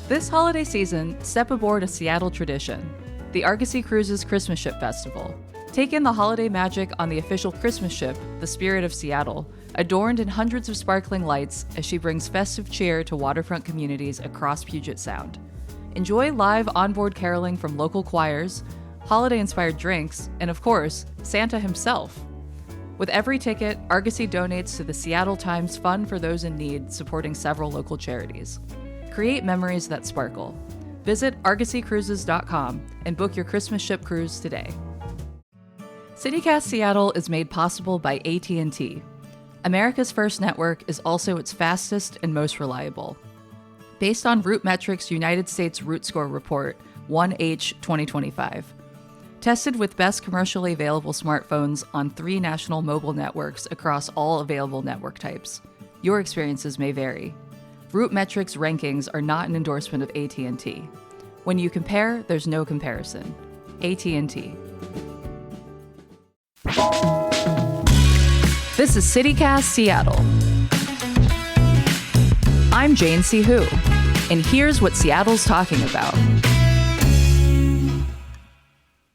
This holiday season, step aboard a Seattle tradition, the Argosy Cruises Christmas Ship Festival. Take in the holiday magic on the official Christmas ship, the Spirit of Seattle, adorned in hundreds of sparkling lights as she brings festive cheer to waterfront communities across Puget Sound. Enjoy live onboard caroling from local choirs, holiday-inspired drinks, and of course, Santa himself. With every ticket, Argosy donates to the Seattle Times Fund for Those in Need, supporting several local charities. Create memories that sparkle. Visit argosycruises.com and book your Christmas ship cruise today. CityCast Seattle is made possible by AT&T. America's first network is also its fastest and most reliable. Based on RootMetrics' United States Root Score Report, 1H 2025. Tested with best commercially available smartphones on 3 national mobile networks across all available network types. Your experiences may vary. RootMetrics rankings are not an endorsement of AT&T. When you compare, there's no comparison. AT&T. This is CityCast Seattle. I'm Jane C. Hu, and here's what Seattle's talking about.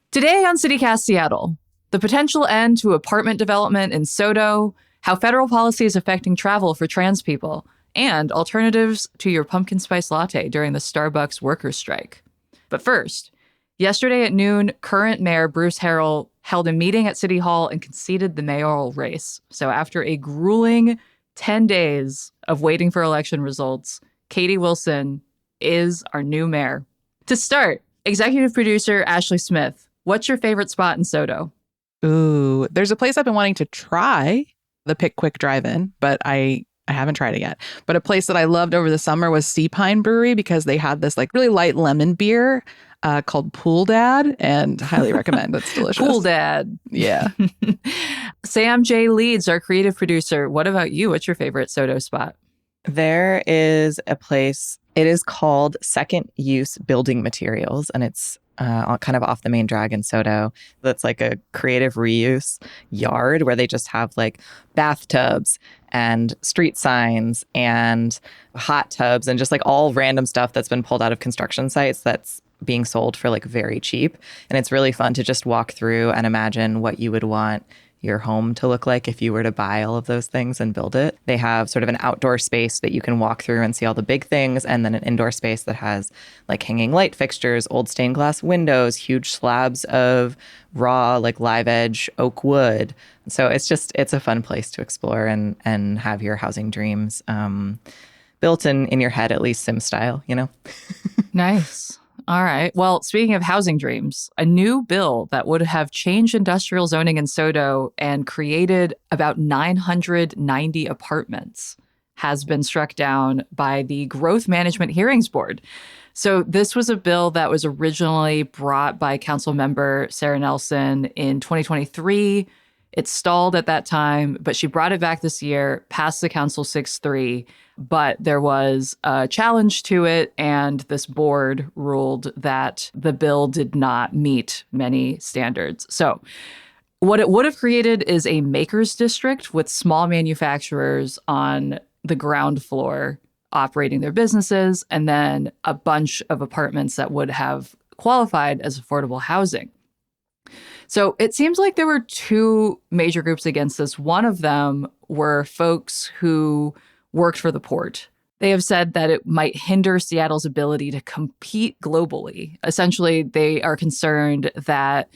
Today on CityCast Seattle, the potential end to apartment development in SoDo, how federal policy is affecting travel for trans people, and alternatives to your pumpkin spice latte during the Starbucks workers' strike. But first, yesterday at noon, current Mayor Bruce Harrell held a meeting at City Hall and conceded the mayoral race. So after a grueling 10 days of waiting for election results, Katie Wilson is our new mayor. To start, executive producer Ashley Smith, what's your favorite spot in SoDo? Ooh, there's a place I've been wanting to try, the Pick Quick Drive-In, but I haven't tried it yet. But a place that I loved over the summer was Sea Pine Brewery because they had this like really light lemon beer called Pool Dad, and highly recommend. It's delicious. Pool Dad. Yeah. Sam J. Leeds, our creative producer. What about you? What's your favorite SoDo spot? There is a place, it is called Second Use Building Materials, and it's kind of off the main drag in SoDo. That's like a creative reuse yard where they just have like bathtubs and street signs and hot tubs and just like all random stuff that's been pulled out of construction sites that's being sold for like very cheap. And it's really fun to just walk through and imagine what you would want your home to look like if you were to buy all of those things and build it. They have sort of an outdoor space that you can walk through and see all the big things, and then an indoor space that has like hanging light fixtures, old stained glass windows, huge slabs of raw like live edge oak wood. So it's a fun place to explore and have your housing dreams built in your head, at least Sim style, you know? Nice. All right. Well, speaking of housing dreams, a new bill that would have changed industrial zoning in SoDo and created about 990 apartments has been struck down by the Growth Management Hearings Board. So this was a bill that was originally brought by Council Member Sarah Nelson in 2023. It stalled at that time, but she brought it back this year, passed the Council 6-3, but there was a challenge to it, and this board ruled that the bill did not meet many standards. So what it would have created is a maker's district with small manufacturers on the ground floor operating their businesses, and then a bunch of apartments that would have qualified as affordable housing. So it seems like there were 2 major groups against this. One of them were folks who worked for the port. They have said that it might hinder Seattle's ability to compete globally. Essentially, they are concerned that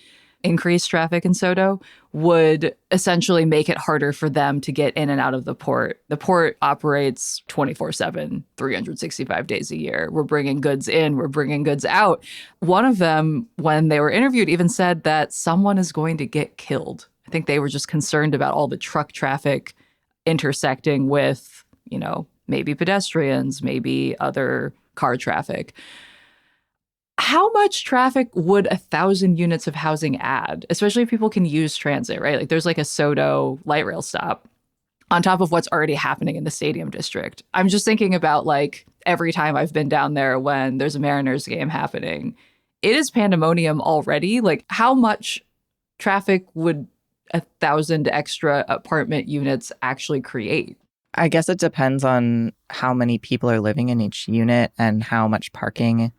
increased traffic in SoDo would essentially make it harder for them to get in and out of the port. The port operates 24/7, 365 days a year. We're bringing goods in, we're bringing goods out. One of them, when they were interviewed, even said that someone is going to get killed. I think they were just concerned about all the truck traffic intersecting with, maybe pedestrians, maybe other car traffic. How much traffic would 1,000 units of housing add, especially if people can use transit, right? Like there's like a SoDo light rail stop on top of what's already happening in the Stadium District. I'm just thinking about like every time I've been down there when there's a Mariners game happening, it is pandemonium already. Like how much traffic would 1,000 extra apartment units actually create? I guess it depends on how many people are living in each unit and how much parking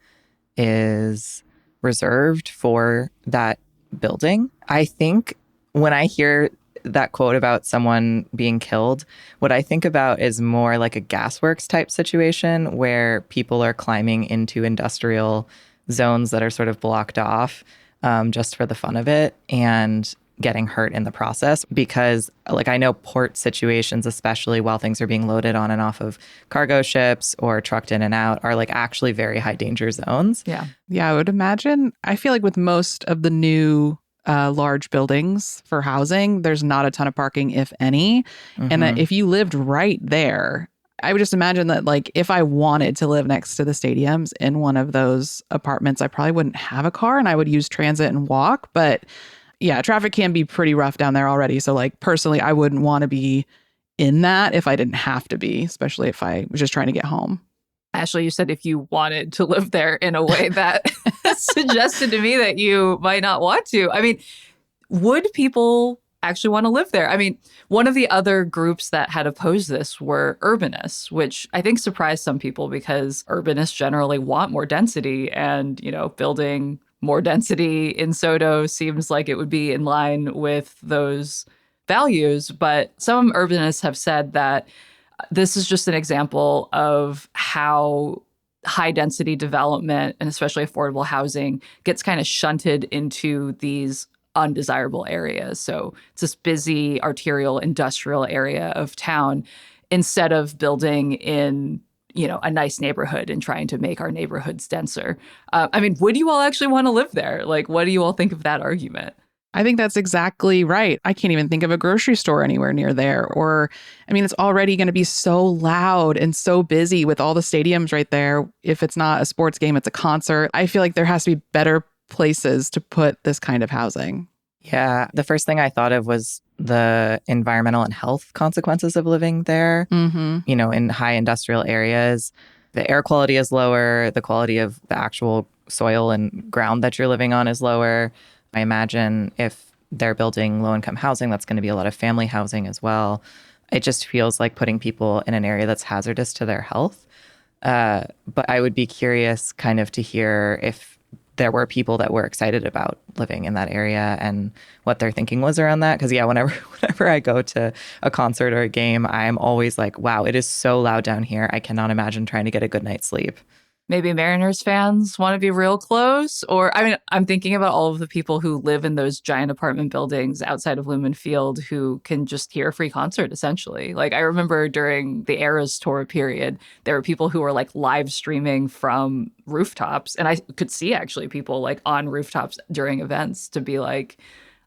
is reserved for that building. I think when I hear that quote about someone being killed, what I think about is more like a gasworks type situation where people are climbing into industrial zones that are sort of blocked off just for the fun of it and getting hurt in the process. Because like I know port situations, especially while things are being loaded on and off of cargo ships or trucked in and out, are like actually very high danger zones. Yeah. Yeah, I would imagine. I feel like with most of the new large buildings for housing, there's not a ton of parking, if any. And that if you lived right there, I would just imagine that like if I wanted to live next to the stadiums in one of those apartments, I probably wouldn't have a car and I would use transit and walk. But yeah, traffic can be pretty rough down there already. So like personally, I wouldn't want to be in that if I didn't have to be, especially if I was just trying to get home. Ashley, you said if you wanted to live there in a way that suggested to me that you might not want to. I mean, would people actually want to live there? I mean, one of the other groups that had opposed this were urbanists, which I think surprised some people because urbanists generally want more density and, you know, building more density in SoDo seems like it would be in line with those values. But some urbanists have said that this is just an example of how high density development and especially affordable housing gets kind of shunted into these undesirable areas. So it's this busy arterial industrial area of town instead of building in, you know, a nice neighborhood and trying to make our neighborhoods denser. I mean, would you all actually want to live there? Like, what do you all think of that argument? I think that's exactly right. I can't even think of a grocery store anywhere near there. Or, I mean, it's already going to be so loud and so busy with all the stadiums right there. If it's not a sports game, it's a concert. I feel like there has to be better places to put this kind of housing. Yeah. The first thing I thought of was the environmental and health consequences of living there. You know, in high industrial areas, the air quality is lower. The quality of the actual soil and ground that you're living on is lower. I imagine if they're building low-income housing, that's going to be a lot of family housing as well. It just feels like putting people in an area that's hazardous to their health. But I would be curious kind of to hear if there were people that were excited about living in that area and what their thinking was around that. Because, yeah, whenever I go to a concert or a game, I'm always like, wow, it is so loud down here. I cannot imagine trying to get a good night's sleep. Maybe Mariners fans want to be real close. Or, I mean, I'm thinking about all of the people who live in those giant apartment buildings outside of Lumen Field who can just hear a free concert, essentially. Like, I remember during the Eras tour period, there were people who were like live streaming from rooftops. And I could see actually people like on rooftops during events to be like,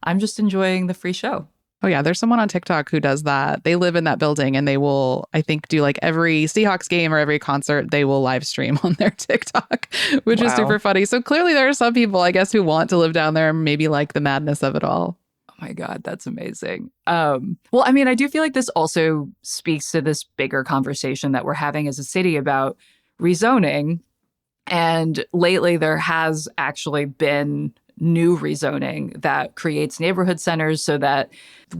I'm just enjoying the free show. Oh, yeah. There's someone on TikTok who does that. They live in that building and they will, I think, do like every Seahawks game or every concert, they will live stream on their TikTok, which is super funny. So clearly there are some people, I guess, who want to live down there and maybe like the madness of it all. Oh my God, that's amazing. Well, I mean, I do feel like this also speaks to this bigger conversation that we're having as a city about rezoning. And lately there has actually been new rezoning that creates neighborhood centers so that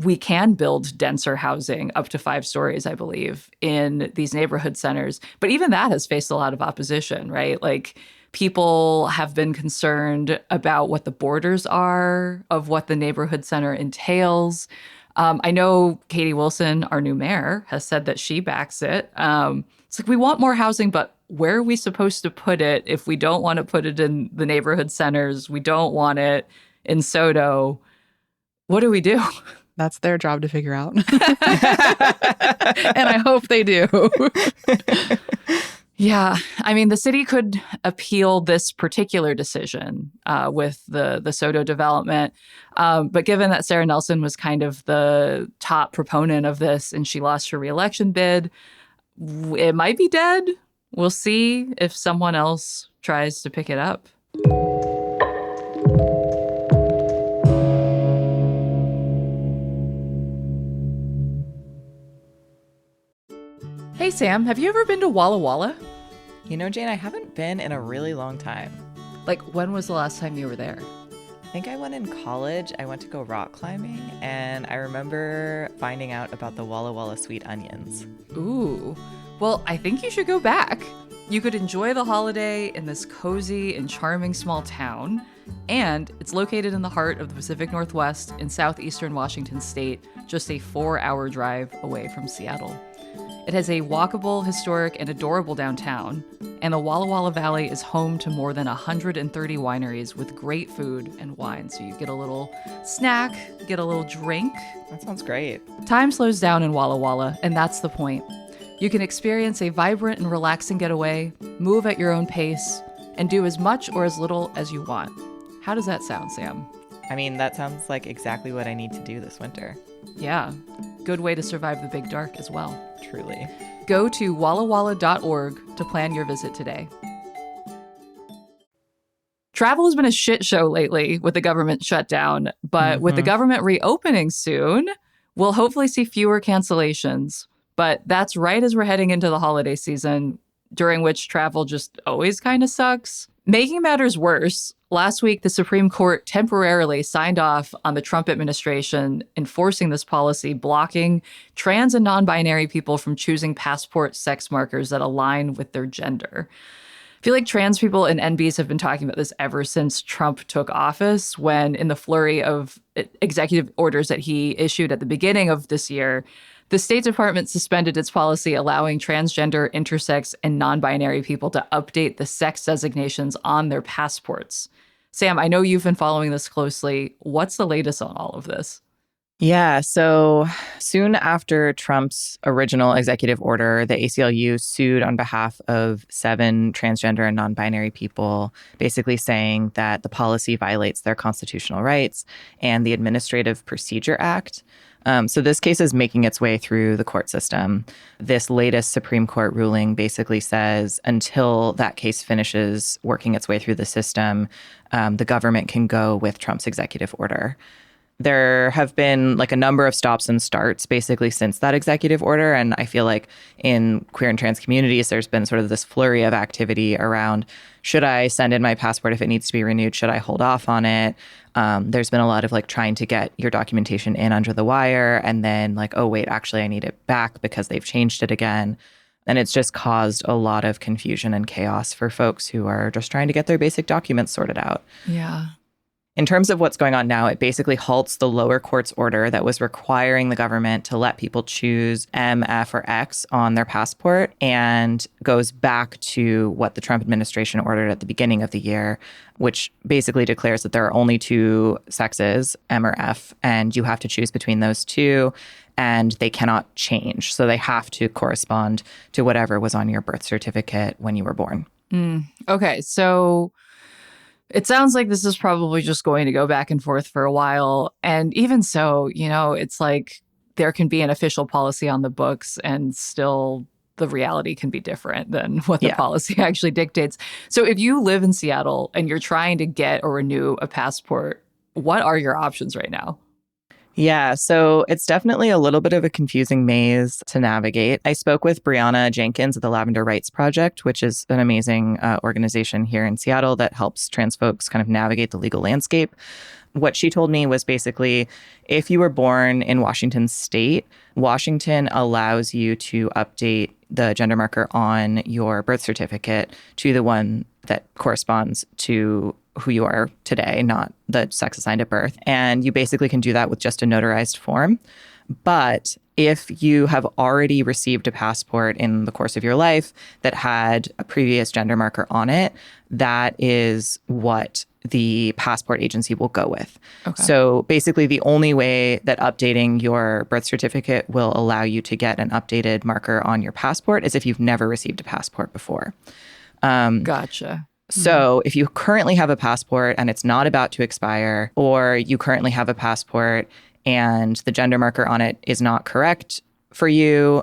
we can build denser housing up to 5 stories, I believe, in these neighborhood centers. But even that has faced a lot of opposition, right? Like people have been concerned about what the borders are of what the neighborhood center entails. I know Katie Wilson, our new mayor, has said that she backs it. It's like we want more housing, but where are we supposed to put it if we don't want to put it in the neighborhood centers? We don't want it in SoDo. What do we do? That's their job to figure out. And I hope they do. Yeah. I mean, the city could appeal this particular decision with the SoDo development. But given that Sarah Nelson was kind of the top proponent of this and she lost her reelection bid, it might be dead. We'll see if someone else tries to pick it up. Hey, Sam, have you ever been to Walla Walla? You know, Jane, I haven't been in a really long time. Like, when was the last time you were there? think I went in college. I went to go rock climbing, and I remember finding out about the Walla Walla sweet onions. Ooh. Well, I think you should go back. You could enjoy the holiday in this cozy and charming small town, and it's located in the heart of the Pacific Northwest in southeastern Washington state, just a 4-hour drive away from Seattle. It has a walkable, historic, and adorable downtown, and the Walla Walla Valley is home to more than 130 wineries with great food and wine. So you get a little snack, get a little drink. That sounds great. Time slows down in Walla Walla, and that's the point. You can experience a vibrant and relaxing getaway, move at your own pace, and do as much or as little as you want. How does that sound, Sam? I mean, that sounds like exactly what I need to do this winter. Yeah, good way to survive the big dark as well. Truly. Go to wallawalla.org to plan your visit today. Travel has been a shit show lately with the government shutdown, but with the government reopening soon, we'll hopefully see fewer cancellations. But that's right as we're heading into the holiday season, during which travel just always kind of sucks. Making matters worse, last week the Supreme Court temporarily signed off on the Trump administration enforcing this policy, blocking trans and non-binary people from choosing passport sex markers that align with their gender. I feel like trans people and NBs have been talking about this ever since Trump took office, when in the flurry of executive orders that he issued at the beginning of this year, the State Department suspended its policy allowing transgender, intersex, and non-binary people to update the sex designations on their passports. Sam, I know you've been following this closely. What's the latest on all of this? Yeah, so soon after Trump's original executive order, the ACLU sued on behalf of 7 transgender and non-binary people, basically saying that the policy violates their constitutional rights and the Administrative Procedure Act. So this case is making its way through the court system. This latest Supreme Court ruling basically says until that case finishes working its way through the system, the government can go with Trump's executive order. There have been like a number of stops and starts basically since that executive order. And I feel like in queer and trans communities, there's been sort of this flurry of activity around, should I send in my passport if it needs to be renewed? Should I hold off on it? There's been a lot of like trying to get your documentation in under the wire and then like, oh, wait, actually, I need it back because they've changed it again. And it's just caused a lot of confusion and chaos for folks who are just trying to get their basic documents sorted out. Yeah. In terms of what's going on now, it basically halts the lower court's order that was requiring the government to let people choose M, F, or X on their passport and goes back to what the Trump administration ordered at the beginning of the year, which basically declares that there are only 2 sexes, M or F, and you have to choose between those 2, and they cannot change. So they have to correspond to whatever was on your birth certificate when you were born. Okay, so it sounds like this is probably just going to go back and forth for a while. And even so, you know, it's like there can be an official policy on the books and still the reality can be different than what the policy actually dictates. So if you live in Seattle and you're trying to get or renew a passport, what are your options right now? Yeah, so it's definitely a little bit of a confusing maze to navigate. I spoke with Brianna Jenkins of the Lavender Rights Project, which is an amazing organization here in Seattle that helps trans folks kind of navigate the legal landscape. What she told me was basically, if you were born in Washington state, Washington allows you to update the gender marker on your birth certificate to the one that corresponds to who you are today, not the sex assigned at birth. And you basically can do that with just a notarized form. But if you have already received a passport in the course of your life that had a previous gender marker on it, that is what the passport agency will go with. Okay. So basically the only way that updating your birth certificate will allow you to get an updated marker on your passport is if you've never received a passport before. Gotcha. So if you currently have a passport and it's not about to expire, or you currently have a passport and the gender marker on it is not correct for you,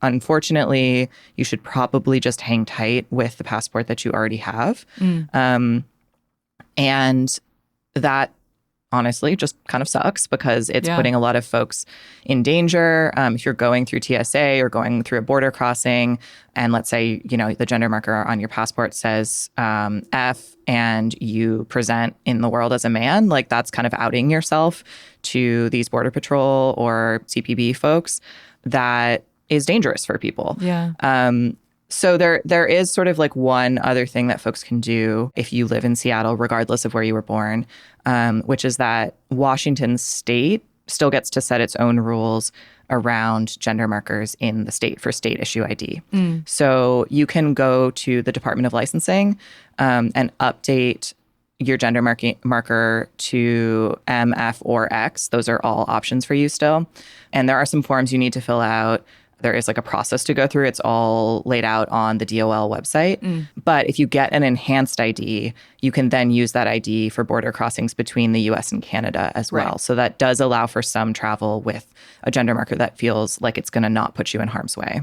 unfortunately, you should probably just hang tight with the passport that you already have. And that honestly just kind of sucks because it's putting a lot of folks in danger. If you're going through TSA or going through a border crossing, and let's say, the gender marker on your passport says F, and you present in the world as a man, like that's kind of outing yourself to these Border Patrol or CPB folks. That is dangerous for people. Yeah. So there is sort of like one other thing that folks can do if you live in Seattle, regardless of where you were born, which is that Washington state still gets to set its own rules around gender markers in the state for state issue ID. So you can go to the Department of Licensing and update your gender marker to M, F, or X. Those are all options for you still. And there are some forms you need to fill out. There is like a process to go through. It's all laid out on the DOL website. But if you get an enhanced ID, you can then use that ID for border crossings between the US and Canada as well. Right. So that does allow for some travel with a gender marker that feels like it's going to not put you in harm's way.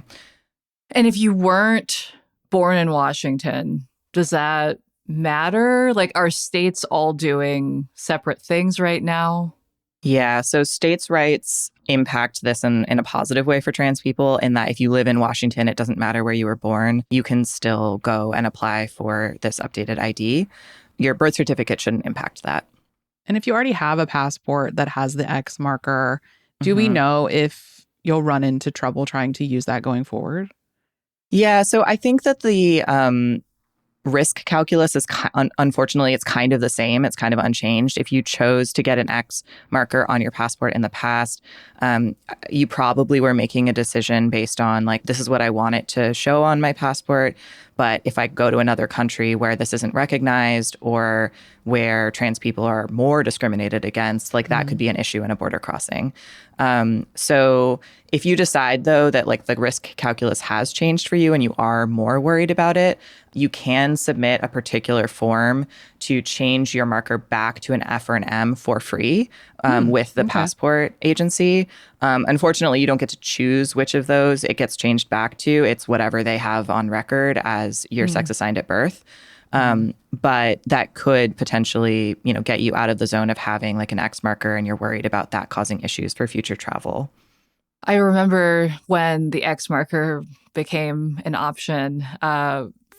And if you weren't born in Washington, does that matter? Like, are states all doing separate things right now? Yeah, so states' rights impact this in a positive way for trans people, in that if you live in Washington, it doesn't matter where you were born. You can still go and apply for this updated ID. Your birth certificate shouldn't impact that. And if you already have a passport that has the X marker, do we know if you'll run into trouble trying to use that going forward? Yeah, so I think that the risk calculus is, unfortunately, it's kind of the same. It's kind of unchanged. If you chose to get an X marker on your passport in the past, you probably were making a decision based on like, this is what I want it to show on my passport. But if I go to another country where this isn't recognized or where trans people are more discriminated against, like that could be an issue in a border crossing. So if you decide, though, that like the risk calculus has changed for you and you are more worried about it, you can submit a particular form to change your marker back to an F or an M for free with the passport agency. Unfortunately, you don't get to choose which of those it gets changed back to. It's whatever they have on record as your sex assigned at birth. But that could potentially, get you out of the zone of having like an X marker and you're worried about that causing issues for future travel. I remember when the X marker became an option,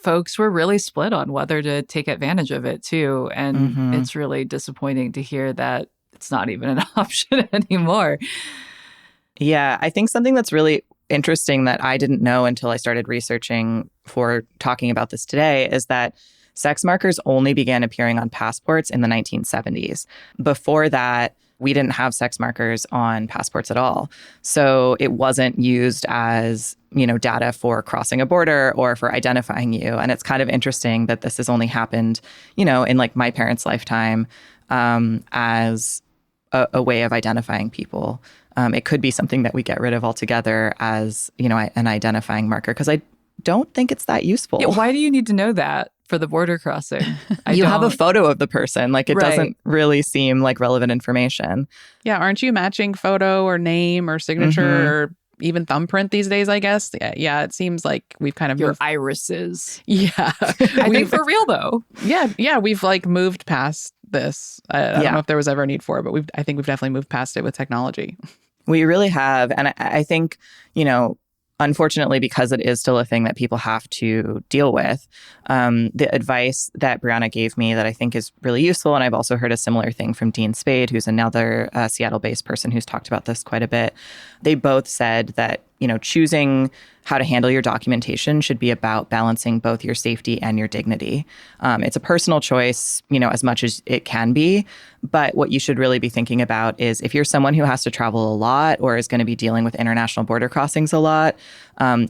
folks were really split on whether to take advantage of it too. And it's really disappointing to hear that it's not even an option anymore. Yeah, I think something that's really interesting that I didn't know until I started researching for talking about this today is that sex markers only began appearing on passports in the 1970s. Before that, we didn't have sex markers on passports at all. So it wasn't used as, data for crossing a border or for identifying you. And it's kind of interesting that this has only happened, in like my parents' lifetime as a way of identifying people. It could be something that we get rid of altogether as, an identifying marker, because I don't think it's that useful. Yeah, why do you need to know that for the border crossing? You have a photo of the person. Like, it doesn't really seem like relevant information. Yeah, aren't you matching photo or name or signature or even thumbprint these days, I guess? Yeah, it seems like we've kind of your moved. irises. Yeah. I think for real, though. Yeah, we've like moved past this. I don't know if there was ever a need for it, but I think we've definitely moved past it with technology. We really have. And I think, unfortunately, because it is still a thing that people have to deal with, the advice that Brianna gave me that I think is really useful, and I've also heard a similar thing from Dean Spade, who's another Seattle-based person who's talked about this quite a bit. They both said that, choosing how to handle your documentation should be about balancing both your safety and your dignity. It's a personal choice, as much as it can be. But what you should really be thinking about is if you're someone who has to travel a lot or is going to be dealing with international border crossings a lot,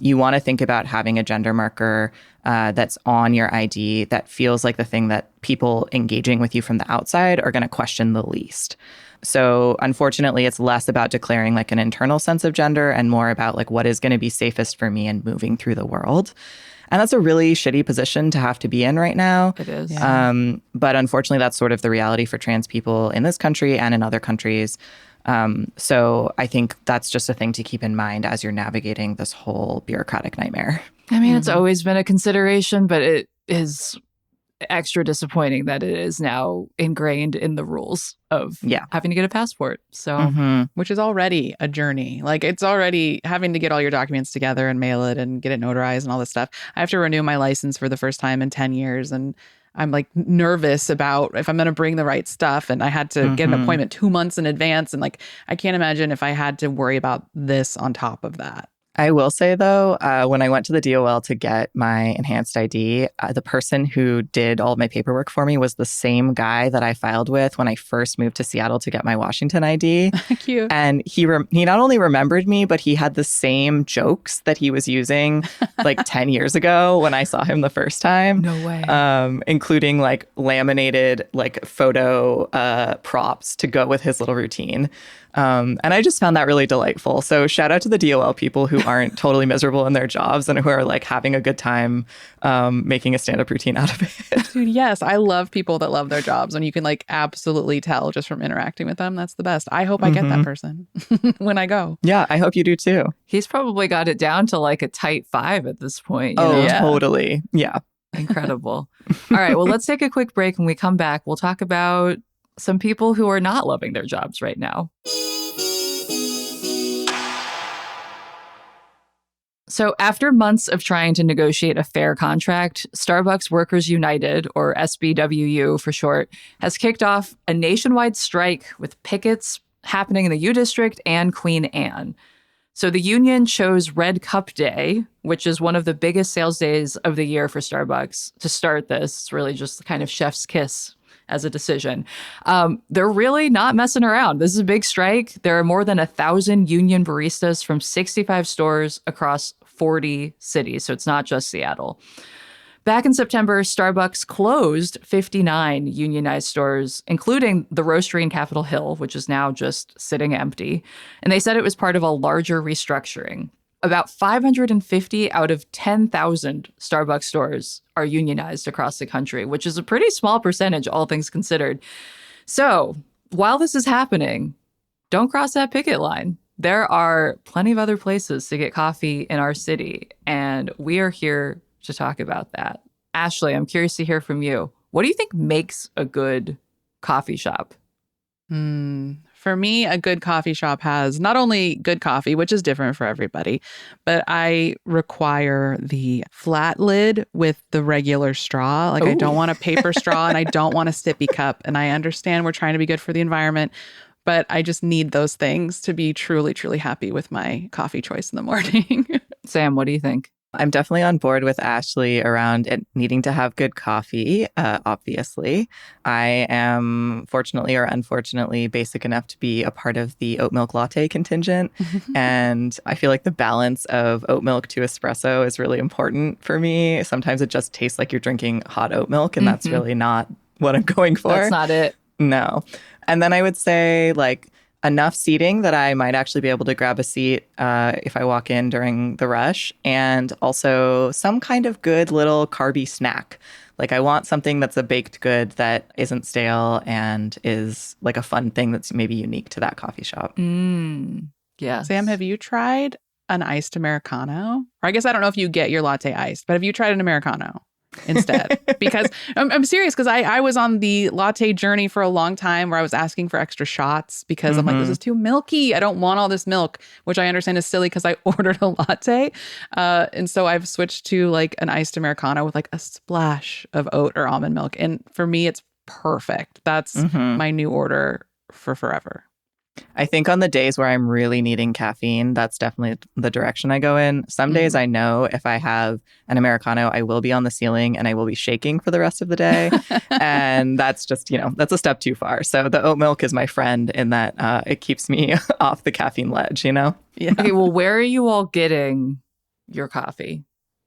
you want to think about having a gender marker that's on your ID that feels like the thing that people engaging with you from the outside are going to question the least. So unfortunately, it's less about declaring like an internal sense of gender and more about like what is going to be safest for me in moving through the world. And that's a really shitty position to have to be in right now. It is. Yeah. But unfortunately, that's sort of the reality for trans people in this country and in other countries. So I think that's just a thing to keep in mind as you're navigating this whole bureaucratic nightmare. I mean, it's always been a consideration, but it is extra disappointing that it is now ingrained in the rules of having to get a passport. So, which is already a journey. Like it's already having to get all your documents together and mail it and get it notarized and all this stuff. I have to renew my license for the first time in 10 years. And I'm like nervous about if I'm going to bring the right stuff. And I had to get an appointment 2 months in advance. And like, I can't imagine if I had to worry about this on top of that. I will say, though, when I went to the DOL to get my enhanced ID, the person who did all of my paperwork for me was the same guy that I filed with when I first moved to Seattle to get my Washington ID. Cute. And he not only remembered me, but he had the same jokes that he was using like 10 years ago when I saw him the first time. No way. Including like laminated like photo props to go with his little routine. And I just found that really delightful. So shout out to the DOL people who aren't totally miserable in their jobs and who are like having a good time making a stand-up routine out of it. Dude, yes. I love people that love their jobs and you can like absolutely tell just from interacting with them. That's the best. I hope I get that person when I go. Yeah, I hope you do too. He's probably got it down to like a tight 5 at this point. You know? Totally. Yeah. Incredible. All right. Well, let's take a quick break. When we come back, we'll talk about some people who are not loving their jobs right now. So after months of trying to negotiate a fair contract, Starbucks Workers United, or SBWU for short, has kicked off a nationwide strike with pickets happening in the U District and Queen Anne. So the union chose Red Cup Day, which is one of the biggest sales days of the year for Starbucks, to start this. It's really just kind of chef's kiss as a decision. They're really not messing around. This is a big strike. There are more than 1,000 union baristas from 65 stores across 40 cities. So it's not just Seattle. Back in September, Starbucks closed 59 unionized stores, including the roastery in Capitol Hill, which is now just sitting empty. And they said it was part of a larger restructuring. About 550 out of 10,000 Starbucks stores are unionized across the country, which is a pretty small percentage, all things considered. So while this is happening, don't cross that picket line. There are plenty of other places to get coffee in our city, and we are here to talk about that. Ashley, I'm curious to hear from you. What do you think makes a good coffee shop? For me, a good coffee shop has not only good coffee, which is different for everybody, but I require the flat lid with the regular straw. Like, I don't want a paper straw and I don't want a sippy cup. And I understand we're trying to be good for the environment, but I just need those things to be truly, truly happy with my coffee choice in the morning. Sam, what do you think? I'm definitely on board with Ashley around it needing to have good coffee, obviously. I am, fortunately or unfortunately, basic enough to be a part of the oat milk latte contingent. And I feel like the balance of oat milk to espresso is really important for me. Sometimes it just tastes like you're drinking hot oat milk, and that's really not what I'm going for. That's not it. No. And then I would say, like, enough seating that I might actually be able to grab a seat if I walk in during the rush, and also some kind of good little carby snack. Like, I want something that's a baked good that isn't stale and is like a fun thing that's maybe unique to that coffee shop. Yeah. Sam, have you tried an iced Americano? Or I guess I don't know if you get your latte iced, but have you tried an Americano instead? Because I'm serious, because I was on the latte journey for a long time where I was asking for extra shots because I'm like, this is too milky. I don't want all this milk, which I understand is silly because I ordered a latte. And so I've switched to like an iced Americano with like a splash of oat or almond milk. And for me, it's perfect. That's my new order for forever. I think on the days where I'm really needing caffeine, that's definitely the direction I go in. Some days I know if I have an Americano, I will be on the ceiling and I will be shaking for the rest of the day. And that's just, that's a step too far. So the oat milk is my friend in that it keeps me off the caffeine ledge, Yeah. Okay, well, where are you all getting your coffee?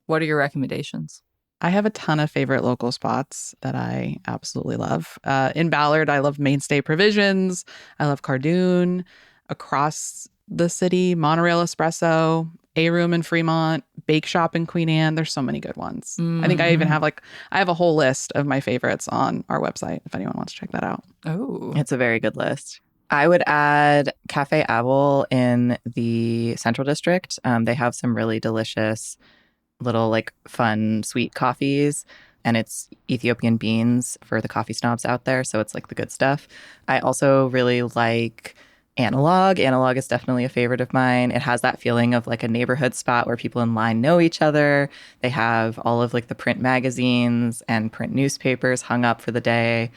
What are your recommendations? I have a ton of favorite local spots that I absolutely love. In Ballard, I love Mainstay Provisions. I love Cardoon. Across the city, Monorail Espresso, A Room in Fremont, Bake Shop in Queen Anne. There's so many good ones. I think I even have I have a whole list of my favorites on our website if anyone wants to check that out. Oh, it's a very good list. I would add Cafe Owl in the Central District. They have some really delicious little like fun sweet coffees. and it's Ethiopian beans for the coffee snobs out there. So it's like the good stuff. I also really like Analog. Analog is definitely a favorite of mine. It has that feeling of like a neighborhood spot where people in line know each other. They have all of like the print magazines and print newspapers hung up for the day.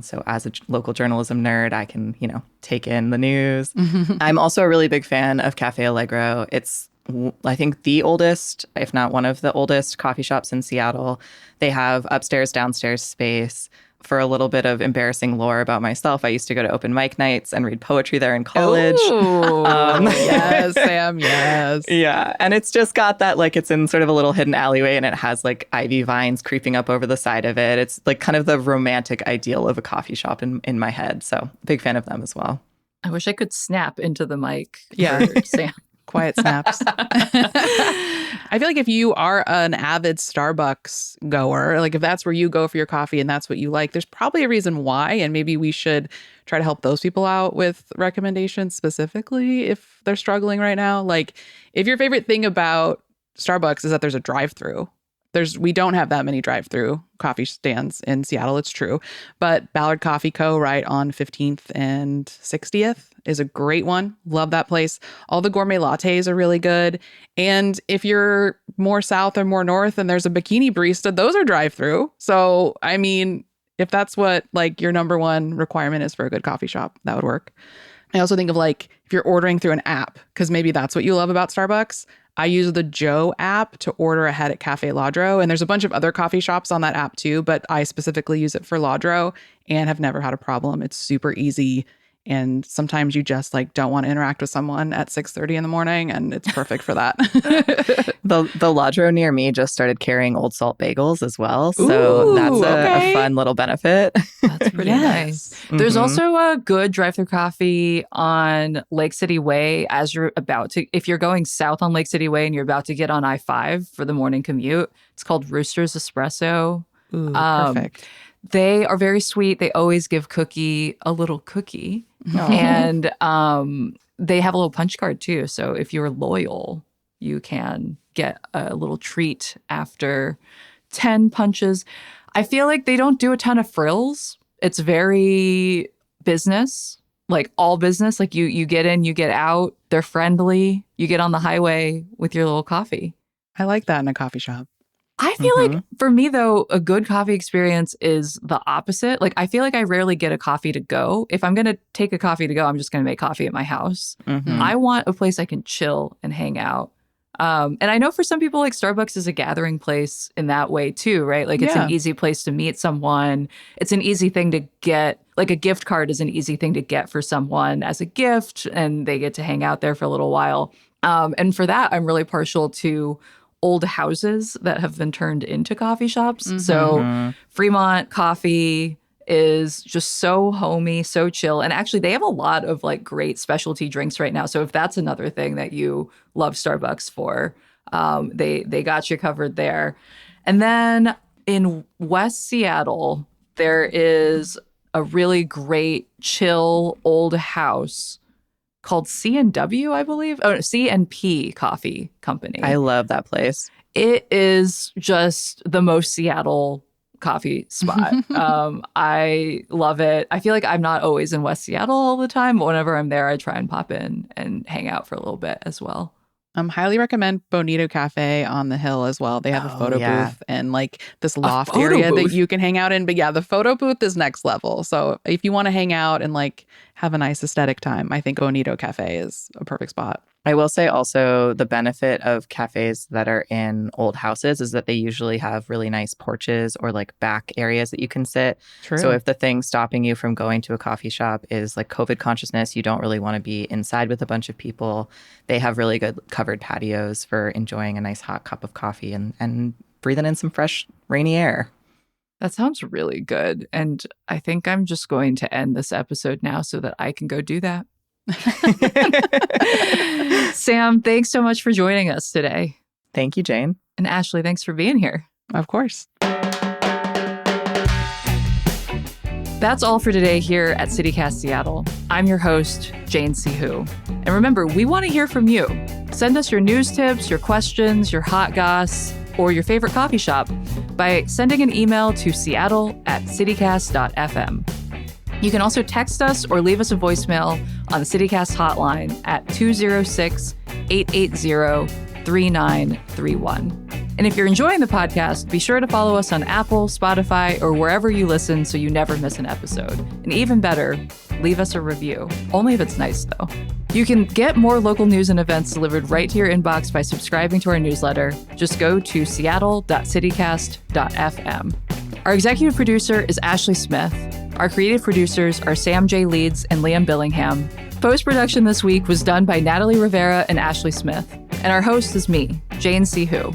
So as a local journalism nerd, I can, take in the news. I'm also a really big fan of Cafe Allegro. It's, I think, the oldest, if not one of the oldest coffee shops in Seattle. They have upstairs, downstairs space. For a little bit of embarrassing lore about myself, I used to go to open mic nights and read poetry there in college. Yes, Sam, yes. Yeah. And it's just got that, like, it's in sort of a little hidden alleyway and it has like ivy vines creeping up over the side of it. It's like kind of the romantic ideal of a coffee shop in my head. So big fan of them as well. I wish I could snap into the mic. Yeah. For Sam. Quiet snaps. I feel like if you are an avid Starbucks goer, like if that's where you go for your coffee and that's what you like, there's probably a reason why. And maybe we should try to help those people out with recommendations specifically if they're struggling right now. Like if your favorite thing about Starbucks is that there's a drive-through. We don't have that many drive-through coffee stands in Seattle, it's true. But Ballard Coffee Co. right on 15th and 60th is a great one. Love that place. All the gourmet lattes are really good. And if you're more south or more north and there's a bikini barista, those are drive-through. So, I mean, if that's what like your number one requirement is for a good coffee shop, that would work. I also think of like if you're ordering through an app, because maybe that's what you love about Starbucks. I use the Joe app to order ahead at Cafe Ladro. And there's a bunch of other coffee shops on that app too, but I specifically use it for Ladro and have never had a problem. It's super easy. And sometimes you just like don't want to interact with someone at 6:30 in the morning, and it's perfect for that. The Ladro near me just started carrying Old Salt bagels as well. So that's a fun little benefit. That's pretty nice. There's also a good drive-through coffee on Lake City Way if you're going south on Lake City Way and you're about to get on I-5 for the morning commute. It's called Rooster's Espresso. Ooh, perfect. They are very sweet. They always give a little cookie. And they have a little punch card too. So if you're loyal, you can get a little treat after 10 punches. I feel like they don't do a ton of frills. It's very business, like all business. Like you get in, you get out. They're friendly. You get on the highway with your little coffee. I like that in a coffee shop. I feel like for me, though, a good coffee experience is the opposite. Like, I feel like I rarely get a coffee to go. If I'm going to take a coffee to go, I'm just going to make coffee at my house. I want a place I can chill and hang out. And I know for some people, like Starbucks is a gathering place in that way, too, right? Like, it's an easy place to meet someone. It's an easy thing to get. Like, a gift card is an easy thing to get for someone as a gift, and they get to hang out there for a little while. And for that, I'm really partial to old houses that have been turned into coffee shops. So Fremont Coffee is just so homey, so chill. And actually, they have a lot of like great specialty drinks right now. So if that's another thing that you love Starbucks for, they got you covered there. And then in West Seattle, there is a really great chill old house called C&W, I believe. Oh, C&P Coffee Company. I love that place. It is just the most Seattle coffee spot. I love it. I feel like I'm not always in West Seattle all the time, but whenever I'm there, I try and pop in and hang out for a little bit as well. Highly recommend Bonito Cafe on the hill as well. They have a photo booth and like this loft area that you can hang out in. But yeah, the photo booth is next level. So if you want to hang out and like have a nice aesthetic time, I think Bonito Cafe is a perfect spot. I will say also the benefit of cafes that are in old houses is that they usually have really nice porches or like back areas that you can sit. True. So if the thing stopping you from going to a coffee shop is like COVID consciousness, you don't really want to be inside with a bunch of people. They have really good covered patios for enjoying a nice hot cup of coffee and breathing in some fresh rainy air. That sounds really good. And I think I'm just going to end this episode now so that I can go do that. Sam, thanks so much for joining us today. Thank you, Jane. And Ashley, thanks for being here. Of course. That's all for today here at CityCast Seattle. I'm your host, Jane Sihu. And remember, we want to hear from you. Send us your news tips, your questions, your hot goss, or your favorite coffee shop. by sending an email to seattle@citycast.fm. You can also text us or leave us a voicemail on the CityCast hotline at 206-880-3931. And if you're enjoying the podcast, be sure to follow us on Apple, Spotify, or wherever you listen so you never miss an episode. And even better, leave us a review. Only if it's nice, though. You can get more local news and events delivered right to your inbox by subscribing to our newsletter. Just go to seattle.citycast.fm. Our executive producer is Ashley Smith. Our creative producers are Sam J. Leeds and Liam Billingham. Post-production this week was done by Natalie Rivera and Ashley Smith. And our host is me, Jane C. Hu.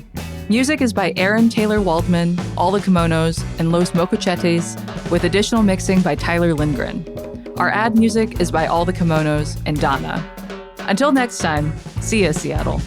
Music is by Aaron Taylor Waldman, All the Kimonos, and Los Mocochetes, with additional mixing by Tyler Lindgren. Our ad music is by All the Kimonos and Donna. Until next time, see ya, Seattle.